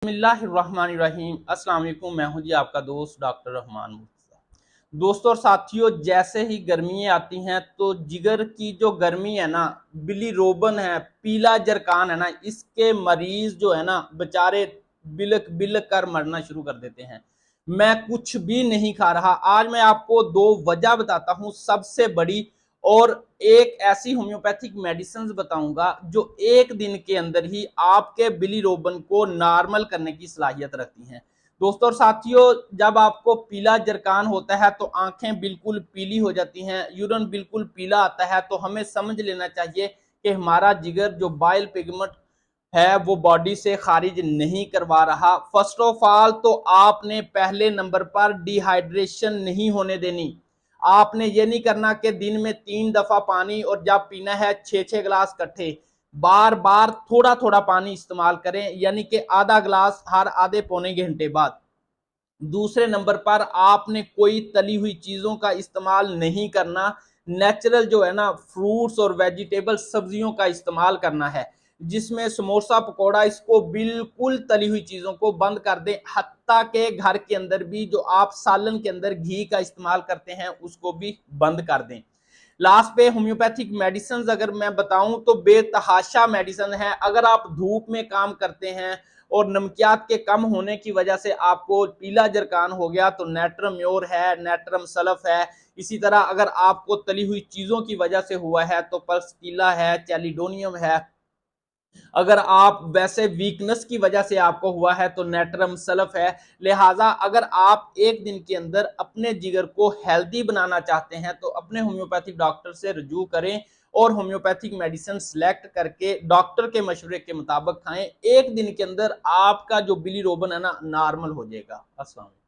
बिस्मिल्लाहिर्रहमानिर्रहीम। अस्सलाम वालेकुम। मैं हूं जी आपका दोस्त डॉक्टर रहमान मुर्तज़ा। दोस्तों और साथियों, जैसे ही गर्मियाँ आती हैं तो जिगर की जो गर्मी है ना, बिलीरोबन है, पीला जरकान है ना, इसके मरीज जो है ना बेचारे बिलक बिलक कर मरना शुरू कर देते हैं। मैं कुछ भी नहीं खा रहा। आज मैं आपको दो वजह बताता हूं सबसे बड़ी, और एक ऐसी होम्योपैथिक मेडिसिन बताऊंगा जो एक दिन के अंदर ही आपके बिलीरोबन को नॉर्मल करने की सलाहियत रखती हैं। दोस्तों और साथियों, जब आपको पीला जरकान होता है तो आंखें बिल्कुल पीली हो जाती हैं, यूरिन बिल्कुल पीला आता है, तो हमें समझ लेना चाहिए कि हमारा जिगर जो बाइल पिगमेंट है वो बॉडी से खारिज नहीं करवा रहा। फर्स्ट ऑफ ऑल तो आपने पहले नंबर पर डिहाइड्रेशन नहीं होने देनी। आपने ये नहीं करना कि दिन में 3 दफा पानी, और जब पीना है 6-6 गिलास इकट्ठे। बार बार थोड़ा थोड़ा पानी इस्तेमाल करें, यानी कि आधा गिलास हर आधे पौने घंटे बाद। दूसरे नंबर पर आपने कोई तली हुई चीजों का इस्तेमाल नहीं करना। नेचुरल जो है ना फ्रूट्स और वेजिटेबल सब्जियों का इस्तेमाल करना है, जिसमें समोसा पकौड़ा, इसको बिल्कुल तली हुई चीजों को बंद कर दें। हत्ता के घर के अंदर भी जो आप सालन के अंदर घी का इस्तेमाल करते हैं उसको भी बंद कर दें। लास्ट पे होम्योपैथिक मेडिसिन अगर मैं बताऊं तो बेतहाशा मेडिसिन है। अगर आप धूप में काम करते हैं और नमकियात के कम होने की वजह से आपको पीला जरकान हो गया तो नेट्रम म्योर है, नेट्रम सल्फ है। इसी तरह अगर आपको तली हुई चीजों की वजह से हुआ है तो पल्सटीला है, चैलिडोनियम है। अगर आप वैसे वीकनेस की वजह से आपको हुआ है तो नेट्रम सल्फ है। लिहाजा अगर आप एक दिन के अंदर अपने जिगर को हेल्दी बनाना चाहते हैं तो अपने होम्योपैथिक डॉक्टर से रुजू करें और होम्योपैथिक मेडिसिन सिलेक्ट करके डॉक्टर के मशवरे के मुताबिक खाएं। एक दिन के अंदर आपका जो बिलीरोबन है ना नॉर्मल हो जाएगा। अस्सलाम वालेकुम।